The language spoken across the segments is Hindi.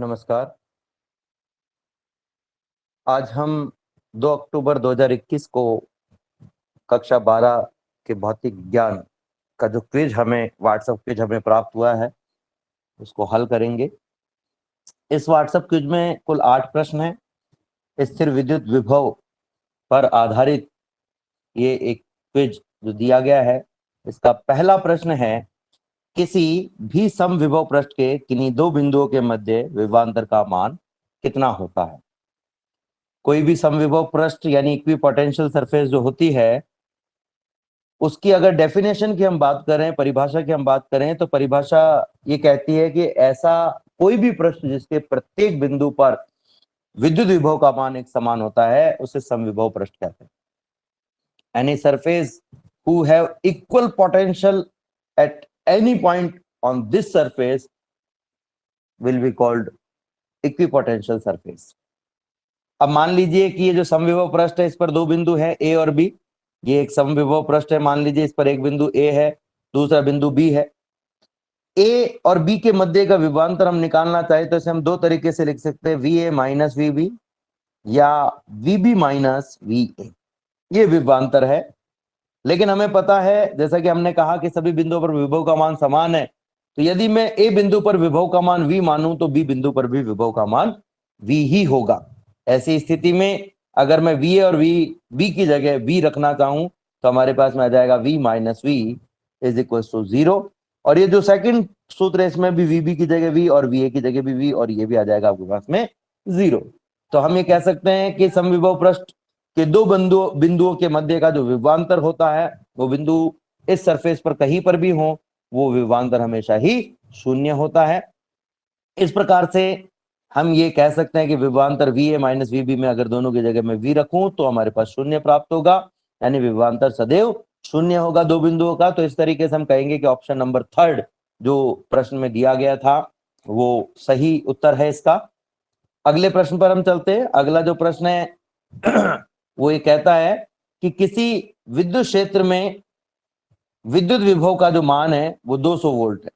नमस्कार। आज हम 2 अक्टूबर 2021 को कक्षा 12 के भौतिक विज्ञान का जो क्विज हमें व्हाट्सएप क्विज हमें प्राप्त हुआ है उसको हल करेंगे। इस व्हाट्सएप क्विज में कुल 8 प्रश्न हैं। स्थिर विद्युत विभव पर आधारित ये एक क्विज जो दिया गया है। इसका पहला प्रश्न है, किसी भी समविभव पृष्ठ के किन्हीं दो बिंदुओं के मध्य विभवांतर का मान कितना होता है। कोई भी समविभव पृष्ठ यानी इक्विपोटेंशियल सरफेस जो होती है उसकी अगर डेफिनेशन की हम बात करें, परिभाषा की हम बात करें, तो परिभाषा ये कहती है कि ऐसा कोई भी पृष्ठ जिसके प्रत्येक बिंदु पर विद्युत विभव का मान एक समान होता है उसे समविभव पृष्ठ कहते हैं। Any surface who have equal potential at any point on this surface will be called equipotential surface. अब मान लीजिए कि ये जो समविभव पृष्ठ है इस पर दो बिंदु हैं ए और बी। ये एक समविभव पृष्ठ है, मान लीजिए इस पर एक बिंदु ए है, दूसरा बिंदु बी है। ए और बी के मध्य का विभवांतर हम निकालना चाहे तो इसे हम दो तरीके से लिख सकते हैं, V A minus V B या V B minus V A. ये विभवांतर है। लेकिन हमें पता है, जैसा कि हमने कहा कि सभी बिंदुओं पर विभव का मान समान है, तो यदि मैं ए बिंदु पर विभव का मान वी मानूं तो बी बिंदु पर भी विभव का मान वी ही होगा। ऐसी स्थिति में अगर मैं वी ए और वी बी की जगह वी रखना चाहूं तो हमारे पास में आ जाएगा V minus V is equal to 0। और ये जो सेकंड सूत्र है इसमें भी वी बी की जगह वी और वी ए की जगह भी वी, और ये भी आ जाएगा आपके पास में 0। तो हम ये कह सकते हैं कि समविभव पृष्ठ के दो बिंदुओं के मध्य का जो विभवांतर होता है वो बिंदु इस सरफेस पर कहीं पर भी हो, वो विभवांतर हमेशा ही शून्य होता है। इस प्रकार से हम ये कह सकते हैं कि विभवांतर V A minus V B में अगर दोनों की जगह में वी रखूं तो हमारे पास शून्य प्राप्त होगा, यानी विभवांतर सदैव शून्य होगा दो बिंदुओं का। तो इस तरीके से हम कहेंगे कि ऑप्शन नंबर 3 जो प्रश्न में दिया गया था वो सही उत्तर है इसका। अगले प्रश्न पर हम चलते हैं। अगला जो प्रश्न है वो ये कहता है कि किसी विद्युत क्षेत्र में विद्युत विभव का जो मान है वो 200 वोल्ट है।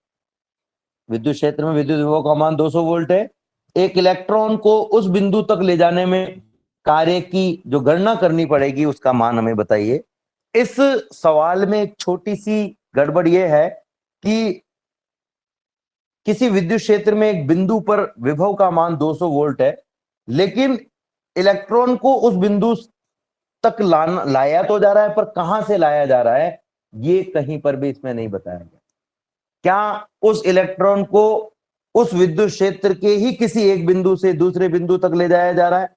विद्युत क्षेत्र में विद्युत विभव का मान 200 वोल्ट है। एक इलेक्ट्रॉन को उस बिंदु तक ले जाने में कार्य की जो गणना करनी पड़ेगी उसका मान हमें बताइए। इस सवाल में एक छोटी सी गड़बड़ यह है कि किसी विद्युत क्षेत्र में एक बिंदु पर विभव का मान 200 वोल्ट है, लेकिन इलेक्ट्रॉन को उस बिंदु तक लाया तो जा रहा है, पर कहां से लाया जा रहा है ये कहीं पर भी इसमें नहीं बताया गया। क्या उस इलेक्ट्रॉन को उस विद्युत क्षेत्र के ही किसी एक बिंदु से दूसरे बिंदु तक ले जाया जा रहा है,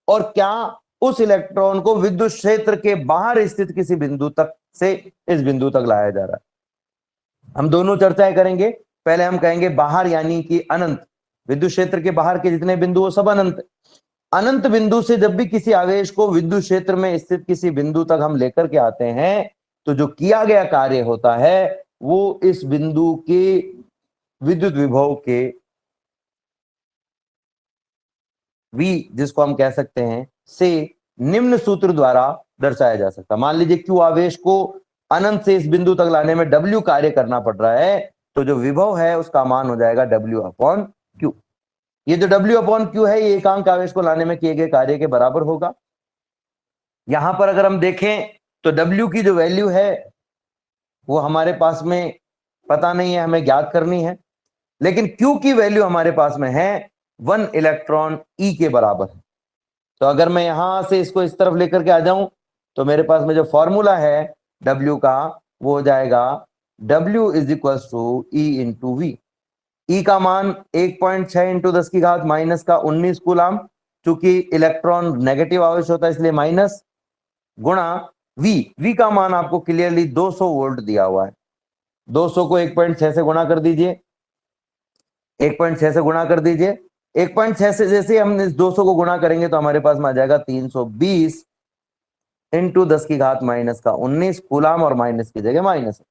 और क्या उस इलेक्ट्रॉन को विद्युत क्षेत्र के बाहर स्थित किसी बिंदु तक से इस बिंदु तक लाया जा रहा है। हम दोनों चर्चाएं करेंगे। पहले हम कहेंगे बाहर यानी कि अनंत। विद्युत क्षेत्र के बाहर के जितने बिंदु वो सब अनंत। अनंत बिंदु से जब भी किसी आवेश को विद्युत क्षेत्र में स्थित किसी बिंदु तक हम लेकर के आते हैं तो जो किया गया कार्य होता है वो इस बिंदु के विद्युत विभव के V जिसको हम कह सकते हैं से निम्न सूत्र द्वारा दर्शाया जा सकता है। मान लीजिए Q आवेश को अनंत से इस बिंदु तक लाने में W कार्य करना पड़ रहा है, तो जो विभव है उसका मान हो जाएगा W अपॉन Q। ये जो W अपॉन Q है ये एकांक आवेश को लाने में किए गए कार्य के बराबर होगा। यहां पर अगर हम देखें तो W की जो वैल्यू है वो हमारे पास में पता नहीं है, हमें ज्ञात करनी है। लेकिन Q की वैल्यू हमारे पास में है 1 इलेक्ट्रॉन E के बराबर है। तो अगर मैं यहां से इसको इस तरफ लेकर के आ जाऊं तो मेरे पास में जो फॉर्मूला है W का वो हो जाएगा W is equal to E into V. E का मान 1.6 इंटू 10 की घात माइनस का 19 कूलाम, चूंकि इलेक्ट्रॉन नेगेटिव आवेश होता है इसलिए माइनस, गुणा V का मान आपको क्लियरली 200 वोल्ट दिया हुआ है। 200 को 1.6 से गुणा कर दीजिए, 1.6 से गुणा कर दीजिए। 1.6 से जैसे हम इस 200 को गुणा करेंगे तो हमारे पास में आ जाएगा 320 इंटू 10 की घात माइनस का 19 कूलाम, और माइनस की जगह माइनस।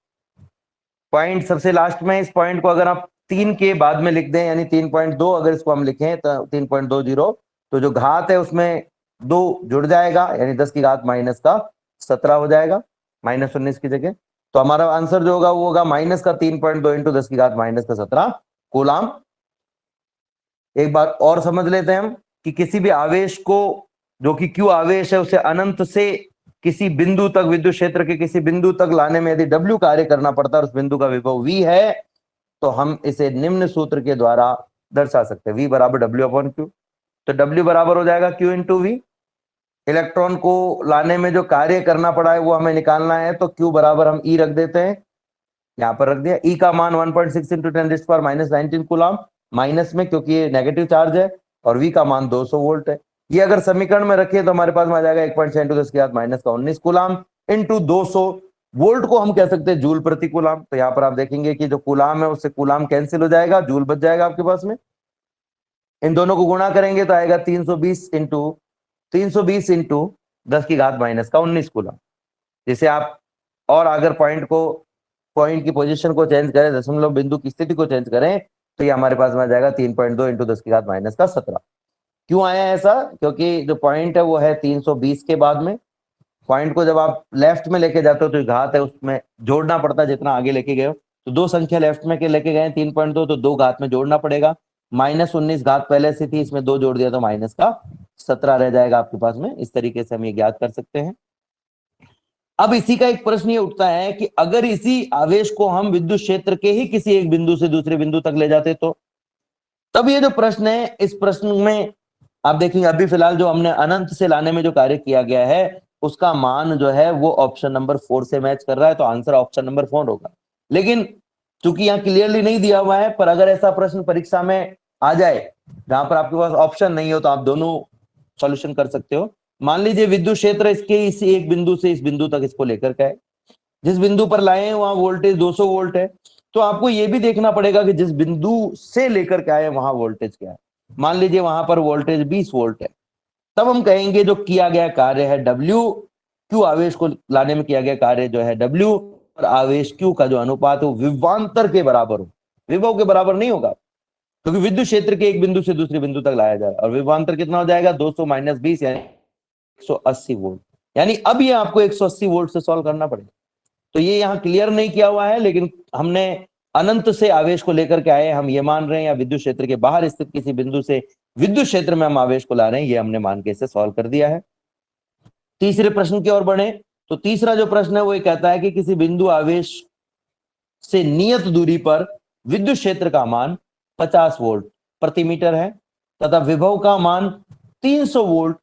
पॉइंट सबसे लास्ट में, इस पॉइंट को अगर आप 3 के बाद में लिख दें यानी 3.2 अगर इसको हम लिखें तो 3.20, तो जो घात है उसमें 2 जुड़ जाएगा यानी 10 की घात माइनस का 17 हो जाएगा, माइनस 19 की जगह। तो हमारा आंसर जो होगा वो होगा माइनस का 3.2 इंटू 10 की घात माइनस का 17 कूलाम। एक बात और समझ लेते हैं हम कि किसी भी आवेश को, जो कि Q आवेश है, उसे अनंत से किसी बिंदु तक, विद्युत क्षेत्र के किसी बिंदु तक लाने में यदि W कार्य करना पड़ता है और उस बिंदु का विभव V है, तो हम इसे निम्न सूत्र के द्वारा दर्शा सकते हैं, V बराबर W अपॉन Q। तो W बराबर हो जाएगा Q इंटू V। इलेक्ट्रॉन को लाने में जो कार्य करना पड़ा है वो हमें निकालना है, तो Q बराबर हम E रख देते हैं, यहां पर रख दिया। E का मान 1.6 इंटू 10⁻⁻19 कूलम, माइनस में क्योंकि ये नेगेटिव चार्ज है, और V का मान 200 वोल्ट है। ये अगर समीकरण में रखें तो हमारे पास में आ जाएगा 1.6 इंटू 10⁻⁻19 कूलम इंटू 200 वोल्ट को हम कह सकते हैं जूल प्रति कूलम। तो यहाँ पर आप देखेंगे कि जो कूलम है उससे कूलम कैंसिल हो जाएगा, जूल बच जाएगा आपके पास में। इन दोनों को गुणा करेंगे तो आएगा 320 इंटू 10⁻⁻19 कूलम। जिसे आप और अगर पॉइंट की पोजीशन को चेंज करें, दशमलव बिंदु की स्थिति को चेंज करें, तो ये हमारे पास में आ जाएगा 3.2 इंटू 10⁻⁻17। क्यों आया ऐसा? क्योंकि जो पॉइंट है वो है 320 के बाद में। पॉइंट को जब आप लेफ्ट में लेके जाते हो तो घात है उसमें जोड़ना पड़ता है, जितना आगे लेके गए हो। तो दो संख्या लेफ्ट में के लेके गए 3.2, तो 2 घात में जोड़ना पड़ेगा। -19 घात पहले से थी, इसमें 2 जोड़ दिया तो -17 रह जाएगा आपके पास में। इस तरीके से हम ये ज्ञात कर सकते हैं। अब इसी का एक प्रश्न ये उठता है कि अगर इसी आवेश को हम विद्युत क्षेत्र के ही किसी एक बिंदु से दूसरे बिंदु तक ले जाते तो, तब ये जो प्रश्न है, इस प्रश्न में आप देखेंगे अभी फिलहाल जो हमने अनंत से लाने में जो कार्य किया गया है उसका मान जो है वो ऑप्शन नंबर 4 से मैच कर रहा है, तो आंसर ऑप्शन नंबर 4 होगा। लेकिन चूंकि यहाँ क्लियरली नहीं दिया हुआ है, पर अगर ऐसा प्रश्न परीक्षा में आ जाए जहां पर आपके पास ऑप्शन नहीं हो, तो आप दोनों सॉल्यूशन कर सकते हो। मान लीजिए विद्युत क्षेत्र इसके इस एक बिंदु से इस बिंदु तक इसको लेकर के आए, जिस बिंदु पर लाए हैं वहां वोल्टेज 200 वोल्ट है, तो आपको यह भी देखना पड़ेगा कि जिस बिंदु से लेकर के आए वहां वोल्टेज क्या है। मान लीजिए वहां पर वोल्टेज 20 वोल्ट है, तब हम कहेंगे जो किया गया कार्य है W, Q आवेश को लाने में किया गया कार्य जो है W और आवेश Q का जो अनुपात है वो विभवांतर के बराबर हो, विभव के बराबर नहीं होगा, क्योंकि विद्युत क्षेत्र के एक बिंदु से दूसरे बिंदु तक लाया जा रहा है। और विभवांतर कितना हो जाएगा? 200 - 20 यानी 180 वोल्ट। यानी अब ये आपको 180 वोल्ट से सॉल्व करना पड़ेगा। तो ये यहाँ क्लियर नहीं किया हुआ है, लेकिन हमने अनंत से आवेश को लेकर के आए, हम ये मान रहे हैं, या विद्युत क्षेत्र के बाहर स्थित किसी बिंदु से विद्युत क्षेत्र में हम आवेश को ला रहे हैं, ये हमने मान के इसे सॉल्व कर दिया है। तीसरे प्रश्न की ओर बढ़े तो तीसरा जो प्रश्न है वो ये कहता है कि किसी बिंदु आवेश से नियत दूरी पर विद्युत क्षेत्र का मान 50 वोल्ट प्रति मीटर है तथा विभव का मान 300 वोल्ट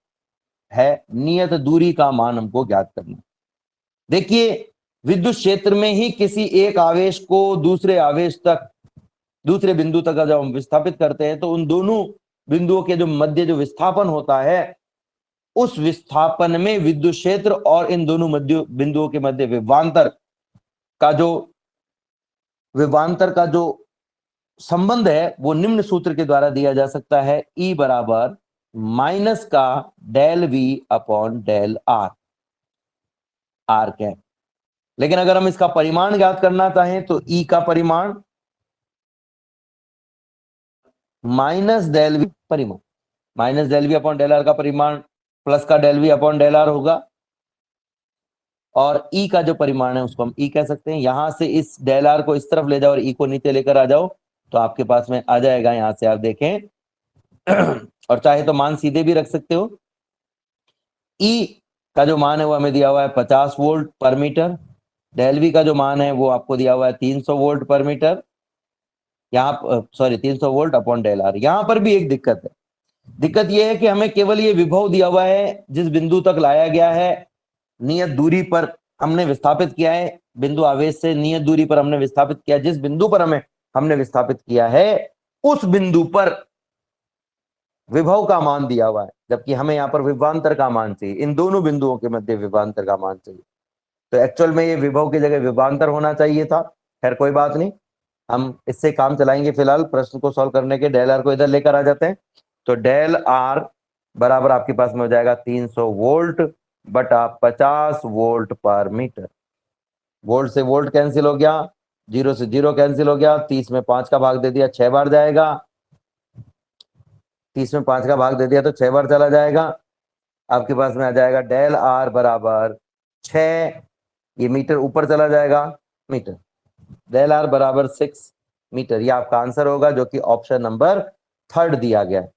है। नियत दूरी का मान हमको ज्ञात करना। देखिए विद्युत क्षेत्र में ही किसी एक आवेश को दूसरे आवेश तक, दूसरे बिंदु तक जब हम विस्थापित करते हैं, तो उन दोनों बिंदुओं के जो मध्य जो विस्थापन होता है, उस विस्थापन में विद्युत क्षेत्र और इन दोनों मध्य बिंदुओं के मध्य विभवांतर का जो संबंध है वो निम्न सूत्र के द्वारा दिया जा सकता है, E बराबर माइनस का del V upon del R, R cap. लेकिन अगर हम इसका परिमाण ज्ञात करना चाहें तो E का परिमाण माइनस डेल V परिमाण, minus del V upon del R का परिमाण प्लस का del V upon del R होगा, और E का जो परिमाण है उसको हम E कह सकते हैं। यहां से इस डेल R को इस तरफ ले जाओ और E को नीचे लेकर आ जाओ, तो आपके पास में आ जाएगा। यहां से आप देखें और चाहे तो मान सीधे भी रख सकते हो। E का जो मान है वो हमें दिया हुआ है 50 वोल्ट पर मीटर, डेल V का जो मान है वो आपको दिया हुआ है 300 वोल्ट पर मीटर, यहाँ 300 वोल्ट अपॉन डेल R। यहां पर भी एक दिक्कत है। दिक्कत यह है कि हमें केवल ये विभव दिया हुआ है, जिस बिंदु तक लाया गया है नियत दूरी पर हमने विस्थापित किया है, बिंदु आवेश से नियत दूरी पर हमने विस्थापित किया, जिस बिंदु पर हमने विस्थापित किया है उस बिंदु पर विभव का मान दिया हुआ है, जबकि हमें यहाँ पर विभवांतर का मान चाहिए, इन दोनों बिंदुओं के मध्य विभवांतर का मान चाहिए। तो एक्चुअल में ये विभव की जगह विभवांतर होना चाहिए था। खैर कोई बात नहीं, हम इससे काम चलाएंगे। फिलहाल प्रश्न को सॉल्व करने के डेल आर को इधर लेकर आ जाते हैं। तो डेल आर बराबर आपके पास में हो जाएगा 300 वोल्ट बटा 50 वोल्ट पर मीटर। वोल्ट से वोल्ट कैंसिल हो गया, 0 से 0 कैंसिल हो गया, 30 में 5 का भाग दे दिया 6 बार जाएगा, 30 में 5 का भाग दे दिया तो 6 बार चला जाएगा। आपके पास में आ जाएगा डेल आर बराबर 6, ये मीटर ऊपर चला जाएगा मीटर, डेल आर बराबर 6 मीटर। ये आपका आंसर होगा, जो कि ऑप्शन नंबर थर्ड दिया गया है।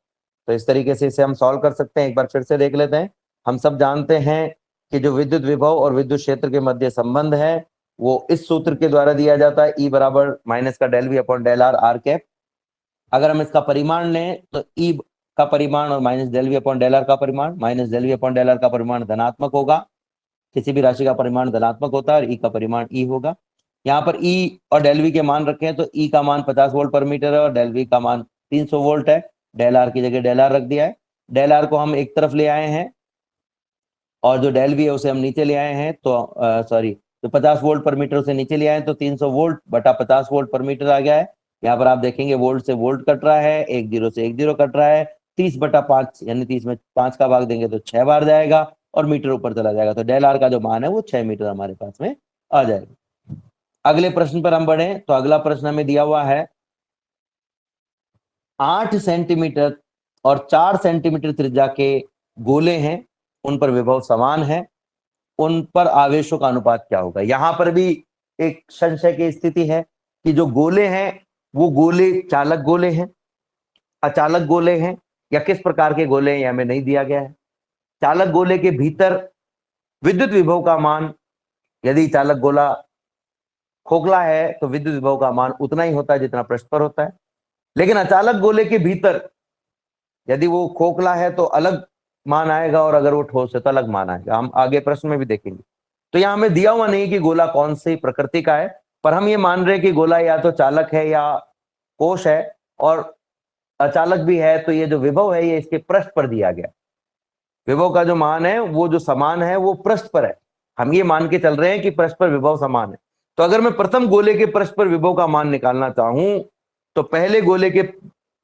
तो इस तरीके से इसे हम सॉल्व कर सकते हैं। एक बार फिर से देख लेते हैं। हम सब जानते हैं कि जो विद्युत विभव और विद्युत क्षेत्र के मध्य संबंध है वो इस सूत्र के द्वारा दिया जाता है, E बराबर माइनस का del V upon del R, R cap. अगर हम इसका परिमाण लें तो E का परिमाण और minus del V upon del R का परिमाण, minus del V upon del R का परिमाण धनात्मक होगा। किसी भी राशि का परिमाण धनात्मक होता है और E का परिमाण E होगा। यहाँ पर E और डेल वी के मान रखे हैं तो E का मान 50 वोल्ट पर मीटर है और डेल वी का मान 300 वोल्ट है। डेल आर की जगह डेल आर रख दिया है। डेल आर को हम एक तरफ ले आए हैं और जो डेल वी है उसे हम नीचे ले आए हैं, तो सॉरी, तो 50 वोल्ट पर मीटर उसे नीचे ले आए तो 300 वोल्ट बटा 50 वोल्ट पर मीटर आ गया है। यहाँ पर आप देखेंगे वोल्ट से वोल्ट कट रहा है, एक जीरो से एक जीरो कट रहा है। 30 बटा 5 यानी 30 में 5 का भाग देंगे तो 6 बार जाएगा और मीटर ऊपर चला जाएगा। तो डेल आर का जो मान है वो 6 मीटर हमारे पास में आ जाएगा। अगले प्रश्न पर हम बढ़े तो अगला प्रश्न हमें दिया हुआ है 8 सेंटीमीटर और 4 सेंटीमीटर त्रिज्या के गोले हैं, उन पर विभव समान है, उन पर आवेशों का अनुपात क्या होगा। यहां पर भी एक संशय की स्थिति है कि जो गोले हैं वो गोले चालक गोले हैं, अचालक गोले हैं, या किस प्रकार के गोले हैं, हमें नहीं दिया गया है। चालक गोले के भीतर विद्युत विभव का मान, यदि चालक गोला खोखला है तो विद्युत विभव का मान उतना ही होता है जितना पृष्ठ पर होता है। लेकिन अचालक गोले के भीतर यदि वो खोखला है तो अलग मान आएगा और अगर वो ठोस है तो अलग मान आएगा। हम आगे प्रश्न में भी देखेंगे। तो यहाँ हमें दिया हुआ नहीं कि गोला कौन सी प्रकृति का है, पर हम ये मान रहे हैं कि गोला या तो चालक है या कोश है, और अचालक भी है तो ये जो विभव है ये इसके पृष्ठ पर दिया गया। विभव का जो मान है वो जो समान है वो पृष्ठ पर है। हम ये मान के चल रहे हैं कि पृष्ठ पर विभव समान है। तो अगर मैं प्रथम गोले के पृष्ठ पर विभव का मान निकालना चाहूं तो पहले गोले के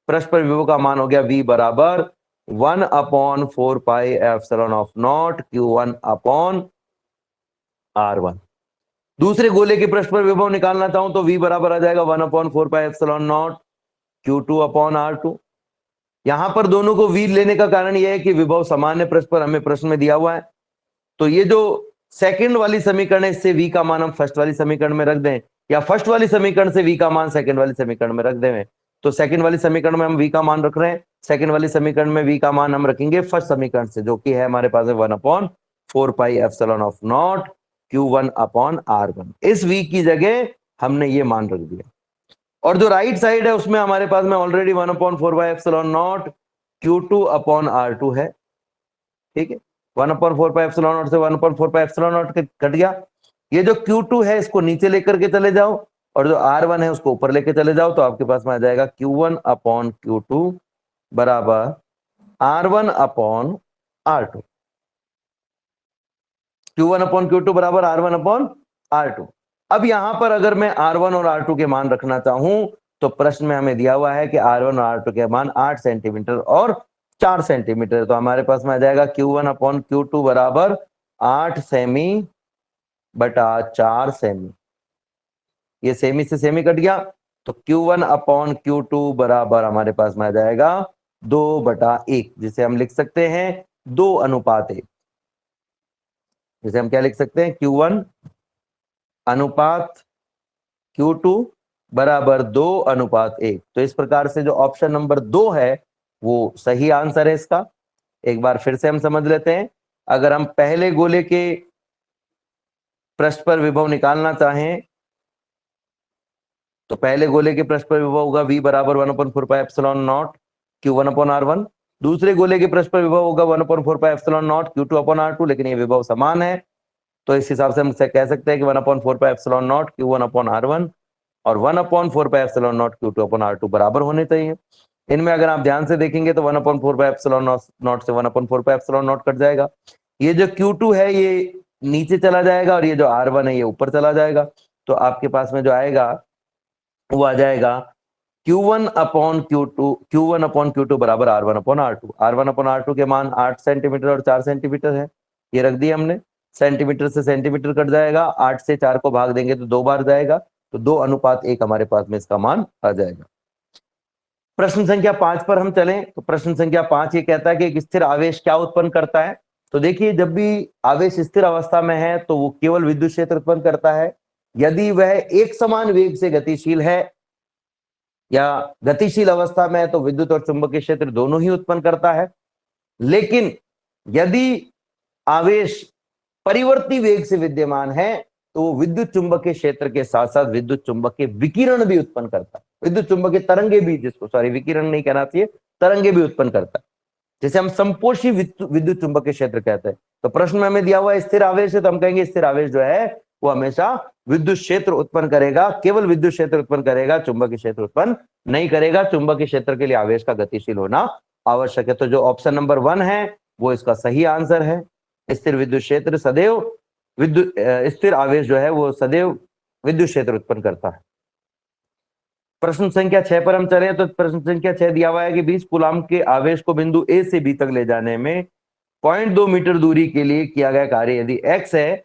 पृष्ठ पर विभव का मान हो गया V बराबर 1/4 pi epsilon of not Q1 upon R1। दूसरे गोले के पृष्ठ पर विभव निकालना चाहूं तो V बराबर आ जाएगा 1/4 pi epsilon not Q2 upon R2। यहां पर दोनों को V लेने का कारण यह है कि विभव सामान्य पृष्ठ पर हमें प्रश्न में दिया हुआ है। तो ये जो सेकंड वाली समीकरण है इससे V का मान हम फर्स्ट वाली समीकरण में रख दें, या फर्स्ट वाली समीकरण से V का मान सेकंड वाली समीकरण में रख दें। तो सेकंड वाली समीकरण में हम V का मान रख रहे हैं, सेकंड वाली समीकरण में V का मान हम रखेंगे फर्स्ट समीकरण से, जो कि है हमारे पास 1/4 pi epsilon of not Q1 upon R1। इस V की जगह हमने ये मान रख दिया। और जो राइट साइड है उसमें हमारे पास में already 1/4 pi epsilon not Q2 upon R2 है। ठीक है, 1/4 पाई एप्सिलॉन नॉट से 1/4 पाई एप्सिलॉन नॉट कट गया। ये जो Q2 है इसको नीचे लेकर के चले जाओ और जो R1 है उसको ऊपर लेके चले जाओ, तो आपके पास में आ जाएगा Q1 अपॉन Q2 बराबर R1 upon R2। Q1 upon Q2 बराबर R1 अपॉन R2। अब यहां पर अगर मैं R1 और R2 के मान रखना चाहूं तो प्रश्न में हमें दिया हुआ है कि R1 और R2 के मान 8 सेंटीमीटर और 4 सेंटीमीटर। तो हमारे पास में आ जाएगा Q1 अपॉन Q2 बराबर 8 सेमी बटा 4 सेमी। ये सेमी से सेमी कट गया तो Q1 अपॉन Q2 बराबर हमारे पास में आ जाएगा 2/1, जिसे हम लिख सकते हैं 2:1। जिसे हम क्या लिख सकते हैं, Q1 अनुपात Q2 बराबर 2:1। तो इस प्रकार से जो ऑप्शन नंबर 2 है वो सही आंसर है इसका। एक बार फिर से हम समझ लेते हैं। अगर हम पहले गोले के पृष्ठ पर विभव निकालना चाहें तो पहले गोले के पृष्ठ पर विभव होगा V बराबर 1/4 pi epsilon not Q1 upon R1। दूसरे गोले के पृष्ठ पर विभव होगा 1/4 pi epsilon not Q2 upon R2, लेकिन ये विभव समान है तो इस हिसाब से हम कह सकते हैं कि 1/4 pi epsilon not Q1 upon R1 और 1/4 pi epsilon not Q2 upon R2 बराबर होने चाहिए। इनमें अगर आप ध्यान से देखेंगे तो 1/4 पाई एप्सिलॉन नॉट से 1/4 पाई एप्सिलॉन नॉट कट जाएगा। ये जो Q2 है ये नीचे चला जाएगा और ये जो R1 है ये ऊपर चला जाएगा। तो आपके पास में जो आएगा वो आ जाएगा Q1 अपॉन Q2 बराबर R1 upon R2। R1 upon R2 के मान 8 सेंटीमीटर और 4 सेंटीमीटर है, ये रख दिया हमने। सेंटीमीटर से सेंटीमीटर कट जाएगा, 8 से 4 को भाग देंगे तो 2 बार जाएगा, तो 2:1 हमारे पास में इसका मान आ जाएगा। प्रश्न संख्या 5 पर हम चलें तो प्रश्न संख्या 5 ये कहता है कि एक स्थिर आवेश क्या उत्पन्न करता है। तो देखिए, जब भी आवेश स्थिर अवस्था में है तो वो केवल विद्युत क्षेत्र उत्पन्न करता है। यदि वह एक समान वेग से गतिशील है, या गतिशील अवस्था में है तो विद्युत और चुंबकीय क्षेत्र दोनों ही उत्पन्न करता है। लेकिन यदि आवेश परिवर्ती वेग से विद्यमान है तो वो विद्युत चुंबकीय क्षेत्र के साथ साथ विद्युत चुंबकीय विकिरण भी उत्पन्न करता है, विद्युत चुंबकीय तरंगे भी, जिसको सॉरी विकिरण नहीं कहना चाहिए, तरंगे भी उत्पन्न करता है, जैसे हम समपोषी विद्युत चुंबकीय क्षेत्र कहते हैं। तो प्रश्न में हमें दिया हुआ स्थिर आवेश है तो हम कहेंगे स्थिर आवेश जो है वो हमेशा विद्युत क्षेत्र उत्पन्न करेगा, केवल विद्युत क्षेत्र उत्पन्न करेगा, चुंबकीय क्षेत्र उत्पन्न नहीं करेगा। चुंबकीय क्षेत्र के लिए आवेश का गतिशील होना आवश्यक है। तो जो ऑप्शन नंबर 1 है वो इसका सही आंसर है। स्थिर विद्युत क्षेत्र सदैव विद्युत स्थिर आवेश जो है वो सदैव विद्युत क्षेत्र उत्पन्न करता है। प्रश्न संख्या 6 पर हम चले तो प्रश्न संख्या 6 दिया हुआ है कि 20 कूलाम के आवेश को बिंदु ए से बी तक ले जाने में 0.2 मीटर दूरी के लिए किया गया कार्य यदि x है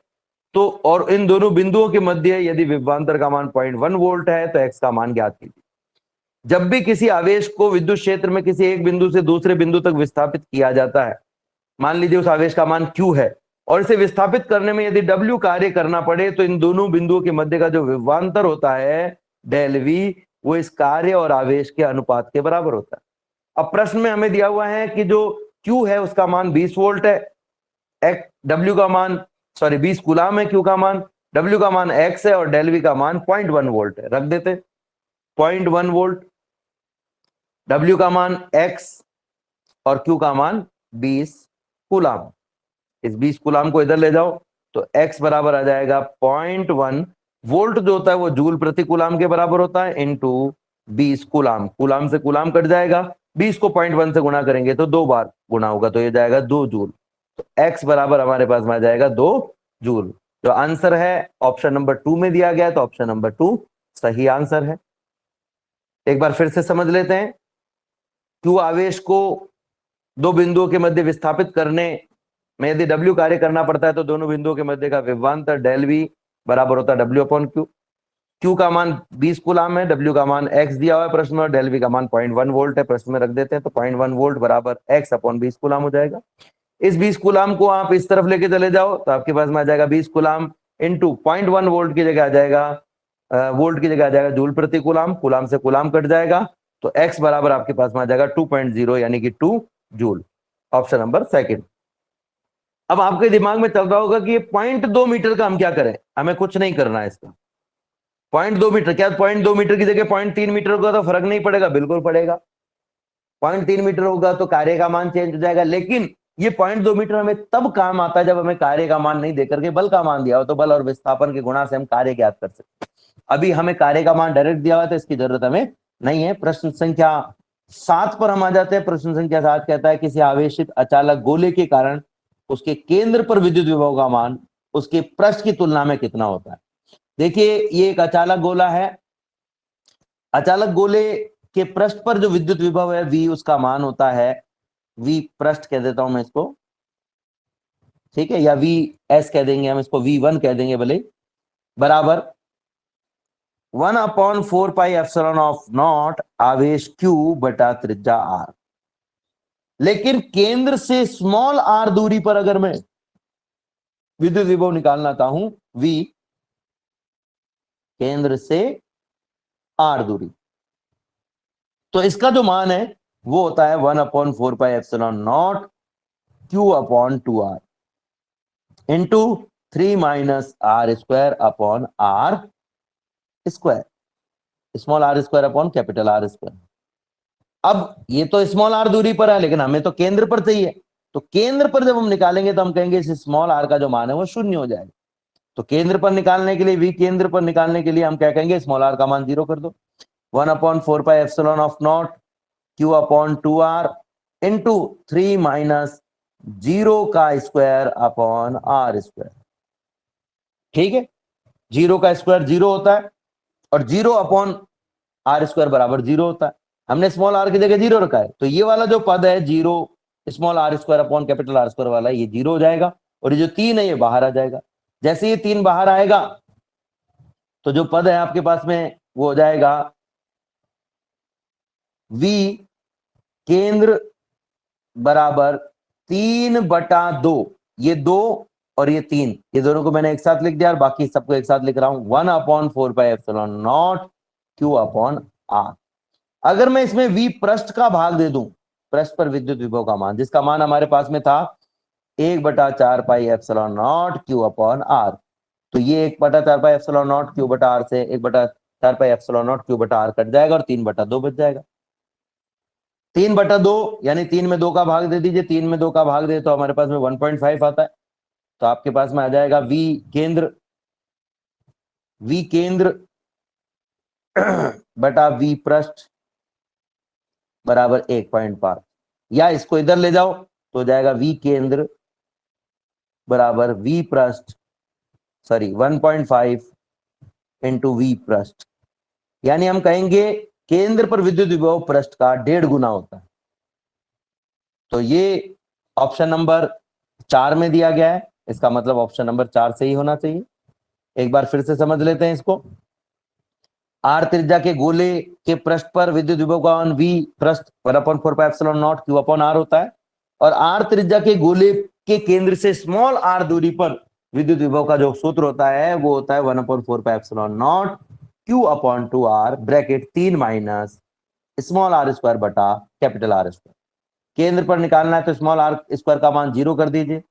तो, और इन दोनों बिंदुओं के मध्य यदि विभवांतर का मान 0.1 वोल्ट है तो x का मान ज्ञात कीजिए। जब भी किसी आवेश को विद्युत क्षेत्र में किसी एक बिंदु से दूसरे बिंदु तक विस्थापित किया जाता है, मान लीजिए उस आवेश का मान q है और इसे विस्थापित करने में यदि w कार्य करना पड़े तो इन दोनों बिंदुओं के मध्य का जो विभवांतर होता है डेल v वो इस कार्य और आवेश के अनुपात के बराबर होता है। अब प्रश्न में हमें दिया हुआ है कि जो q है उसका मान 20 वोल्ट है, w का मान 20 कूलाम है, q का मान, w का मान x है और डेल v का मान 0.1 वोल्ट है। रख देते 0.1 वोल्ट, w का मान x और q का मान 20 कूलाम। इस 20 कूलाम को इधर ले जाओ तो x बराबर आ जाएगा 0.1 वोल्ट, जो होता है वो जूल प्रति कूलाम के बराबर होता है, इनटू 20 कूलाम। कूलाम से कूलाम कट जाएगा, 20 को 0.1 से गुणा करेंगे तो 2 बार गुणा होगा तो ये जाएगा 2 जूल। तो x बराबर हमारे पास में आ जाएगा 2 जूल। जो आंसर है ऑप्शन नंबर 2 में दिया गया है तो ऑप्शन नंबर 2 सही आंसर है। एक बार फिर से समझ लेते हैं। q आवेश को दो बिंदुओं के मध्य विस्थापित करने में यदि w कार्य करना पड़ता है तो दोनों बिंदुओं के मध्य का विभवांतर डेल v बराबर होता है w अपॉन q। q का मान 20 कूलाम है, w का मान x दिया हुआ है प्रश्न में और डेल v का मान 0.1 वोल्ट है, प्रश्न में रख देते हैं तो 0.1 वोल्ट बराबर x अपॉन 20 कूलाम हो जाएगा। इस 20 कूलाम को आप इस तरफ लेके चले जाओ तो आपके पास में आ जाएगा 20 कूलाम इंटू 0.1 वोल्ट की जगह आ जाएगा वोल्ट की जगह आ जाएगा जूल प्रति कूलाम, कूलाम से कूलाम कट जाएगा तो x बराबर आपके पास में आ जाएगा 2.0 यानी कि 2 जूल। Option number 2। अब आपके दिमाग में चल रहा होगा कि ये 0.2 मीटर का हम क्या करें, हमें कुछ नहीं करना है इसका। 0.2 मीटर क्या 0.2 मीटर की जगह 0.3 मीटर होगा तो फर्क नहीं पड़ेगा? बिल्कुल पड़ेगा। 0.3 मीटर होगा तो कार्य का मान चेंज हो जाएगा, लेकिन ये 0.2 मीटर हमें तब काम आता है जब हमें कार्य का मान नहीं देकर के बल का मान दिया हो, तो बल और विस्थापन के गुणा से हम कार्य ज्ञात कर सकते हैं। अभी हमें कार्य का मान डायरेक्ट दिया हुआ है तो इसकी जरूरत हमें नहीं है। प्रश्न संख्या 7 पर हम आ जाते हैं। प्रश्न संख्या 7 कहता है किसी आवेशित अचालक गोले के कारण उसके केंद्र पर विद्युत विभव का मान उसके पृष्ठ की तुलना में कितना होता है। देखिए ये एक अचालक गोला है, अचालक गोले के पृष्ठ पर जो विद्युत विभव है v उसका मान होता है v पृष्ठ कह देता हूं मैं इसको, ठीक है, या v s कह देंगे हम इसको, v1 कह देंगे भले, बराबर 1/4 पाई एप्सिलॉन ऑफ नॉट आवेश q बटा त्रिज्या r। लेकिन केंद्र से स्मॉल r दूरी पर अगर मैं विद्युत विभव निकालना चाहूं v, केंद्र से r दूरी, तो इसका जो मान है वो होता है 1/4 pi epsilon not q upon 2r into 3 minus r square upon r square, small r square upon capital R square. अब ये तो स्मॉल r दूरी पर है लेकिन हमें तो केंद्र पर चाहिए, तो केंद्र पर जब हम निकालेंगे तो हम कहेंगे इस स्मॉल r का जो मान है वो 0 हो जाएगा। तो केंद्र पर निकालने के लिए v केंद्र पर निकालने के लिए हम क्या कहेंगे, स्मॉल r का मान 0 कर दो, 1/4 pi epsilon of not q upon 2r into 3 minus 0 का स्क्वायर अपॉन r स्क्वायर। ठीक है, 0 का स्क्वायर 0 होता है और 0 अपॉन r स्क्वायर बराबर 0 होता है। हमने स्मॉल r की जगह 0 रखा है तो ये वाला जो पद है 0 small r square upon capital R square वाला ये 0 हो जाएगा और ये जो 3 है ये बाहर आ जाएगा। जैसे ये 3 बाहर आएगा तो जो पद है आपके पास में वो हो जाएगा v केंद्र बराबर 3/2, ये 2 और ये 3, ये दोनों को मैंने एक साथ लिख दिया और बाकी सबको एक साथ लिख रहा हूं 1/4 pi epsilon not q upon r। अगर मैं इसमें V पृष्ठ का भाग दे दूं, पृष्ठ पर विद्युत विभव का मान, जिसका मान हमारे पास में था 1/4 pi epsilon not Q upon R, तो ये 1/4 पाई एप्सिलॉन नॉट Q बटा R से 1/4 पाई एप्सिलॉन नॉट Q बटा R कट जाएगा और 3/2 बच जाएगा। 3/2 यानी 3 में 2 का भाग दे दीजिए, 3 में 2 का भाग दे तो हमारे पास में 1.5 आता है। तो आपके पास में आ जाएगा V केंद्र बटा V पृष्ठ बराबर 1.5, या इसको इधर ले जाओ तो हो जाएगा V केंद्र बराबर V पृष्ठ 1.5 इंटू V पृष्ठ, यानी हम कहेंगे केंद्र पर विद्युत विभव पृष्ठ का 1.5 गुना होता है। तो ये ऑप्शन नंबर 4 में दिया गया है, इसका मतलब ऑप्शन नंबर 4 सही होना चाहिए। एक बार फिर से समझ लेते हैं इसको। आर त्रिज्या के गोले के पृष्ठ पर विद्युत विभव का मान V पृष्ठ 1/4 pi epsilon not Q upon R होता है, और आर त्रिज्या के गोले के केंद्र से स्मॉल r दूरी पर विद्युत विभव का जो सूत्र होता है वो होता है 1/4 pi epsilon not Q upon 2R bracket 3 minus small r square बटा कैपिटल R स्क्वायर। केंद्र पर निकालना है तो स्मॉल r स्क्वायर का मान 0 कर दीजिए,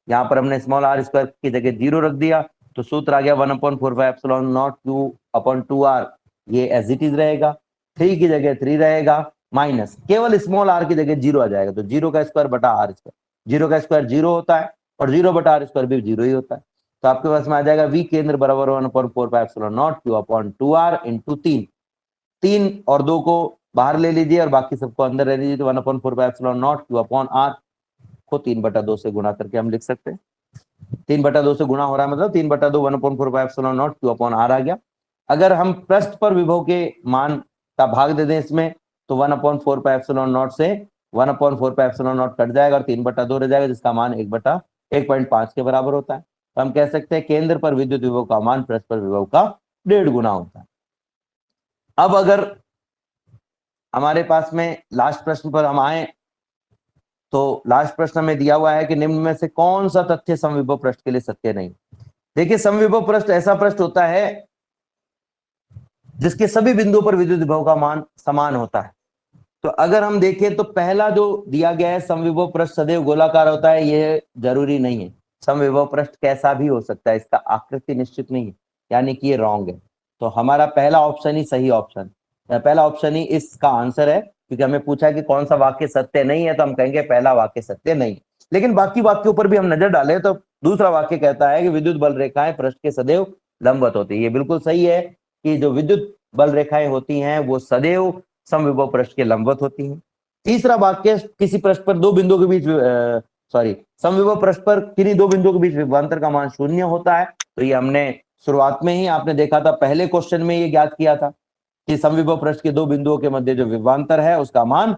यहाँ पर हमने स्मॉल r स्क्वायर की जगह 0 रख दिया, तो सूत्र आ गया 1/4 pi epsilon not Q upon 2R, ये एज इट इज रहेगा, 3 की जगह 3 रहेगा, माइनस केवल स्मॉल r की जगह 0 आ जाएगा, तो 0 का स्क्वायर बटा r स्क्वायर, 0 का स्क्वायर 0 होता है और 0 बटा r स्क्वायर भी 0 ही होता है। तो आपके पास में आ जाएगा V केंद्र बराबर 1/4 pi epsilon not Q upon 2R into 3 और 2 को बाहर ले लीजिए और बाकी सबको अंदर ले लीजिए, तो 1/4 pi epsilon not Q upon R को 3/2 से गुणा करके हम लिख सकते हैं। 3/2 से गुणा हो रहा है मतलब 3/2 1/4 pi epsilon not Q upon R आ गया। अगर हम पृष्ठ पर विभव के मान का भाग दे दें इसमें, तो 1/4 पाई एप्सिलॉन नॉट से 1/4 पाई एप्सिलॉन नॉट कट जाएगा और 3/2 रह जाएगा, जिसका मान 1/1.5 के बराबर होता है। तो हम कह सकते हैं केंद्र पर विद्युत विभव का मान पृष्ठ पर विभव का 1.5 गुना होता है। अब अगर हमारे पास में लास्ट प्रश्न पर हम आए, तो लास्ट प्रश्न में दिया हुआ है कि निम्न में से कौन सा तथ्य समविभव पृष्ठ के लिए सत्य नहीं। देखिए, समविभव पृष्ठ ऐसा पृष्ठ होता है जिसके सभी बिंदुओं पर विद्युत विभव का मान समान होता है। तो अगर हम देखें तो पहला जो दिया गया है समविभव पृष्ठ सदैव गोलाकार होता है, यह जरूरी नहीं है। समविभव पृष्ठ कैसा भी हो सकता है, इसका आकृति निश्चित नहीं है, यानी कि ये रॉन्ग है। तो हमारा पहला ऑप्शन ही सही ऑप्शन, पहला ऑप्शन ही इसका आंसर है, क्योंकि हमें पूछा कि कौन सा वाक्य सत्य नहीं है, तो हम कहेंगे पहला वाक्य सत्य नहीं। लेकिन बाकी वाक्यों पर भी हम नजर डालें तो दूसरा वाक्य कहता है कि विद्युत बल रेखाएं पृष्ठ के सदैव लंबवत होती है। ये बिल्कुल सही है कि जो विद्युत बल रेखाएं होती हैं वो सदैव समविभव पृष्ठ के लंबवत होती हैं। तीसरा वाक्य किसी पृष्ठ पर दो बिंदुओं के बीच समविभव पृष्ठ पर किन्हीं दो बिंदुओं के बीच विभवांतर का मान 0 होता है। तो ये हमने शुरुआत में ही आपने देखा था, पहले क्वेश्चन में ये ज्ञात किया था कि समविभव पृष्ठ के दो बिंदुओं के मध्य जो विभवांतर है उसका मान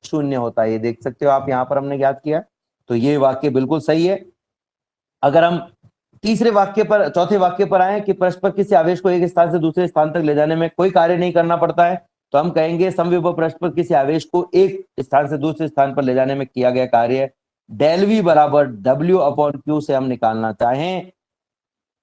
0 होता है। ये देख सकते हो आप, यहाँ पर हमने ज्ञात किया। तो ये वाक्य बिल्कुल सही है। अगर हम चौथे वाक्य पर आए कि पृष्ठ पर किसी आवेश को एक स्थान से दूसरे स्थान तक ले जाने में कोई कार्य नहीं करना पड़ता है, तो हम कहेंगे समविभव पृष्ठ पर किसी आवेश को एक स्थान से दूसरे स्थान पर ले जाने में किया गया कार्य डेल V बराबर W अपॉन Q से हम निकालना चाहें,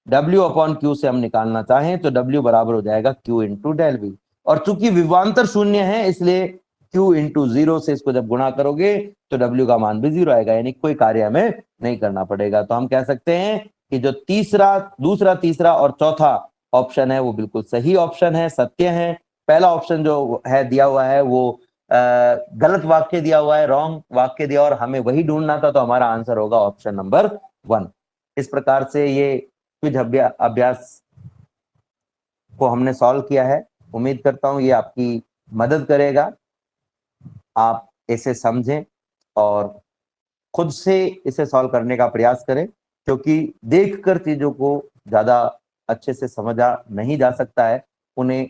W अपॉन Q से हम निकालना चाहें तो W बराबर हो जाएगा Q इंटू डेल V। और चूंकि विभवांतर 0 है इसलिए Q इंटू 0 से इसको जब गुणा करोगे तो W का मान भी 0 आएगा, यानी कोई कार्य हमें नहीं करना पड़ेगा। तो हम कह सकते हैं कि जो दूसरा, तीसरा और चौथा ऑप्शन है वो बिल्कुल सही ऑप्शन है, सत्य है। पहला ऑप्शन जो है दिया हुआ है वो गलत वाक्य दिया हुआ है, रॉन्ग वाक्य दिया, और हमें वही ढूंढना था, तो हमारा आंसर होगा ऑप्शन नंबर 1। इस प्रकार से ये क्विज अभ्यास को हमने सॉल्व किया है। उम्मीद करता हूं ये आपकी मदद करेगा, आप इसे समझें और खुद से इसे सॉल्व करने का प्रयास करें, क्योंकि देखकर चीजों को ज्यादा अच्छे से समझा नहीं जा सकता है, उन्हें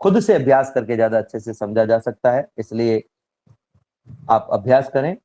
खुद से अभ्यास करके ज्यादा अच्छे से समझा जा सकता है। इसलिए आप अभ्यास करें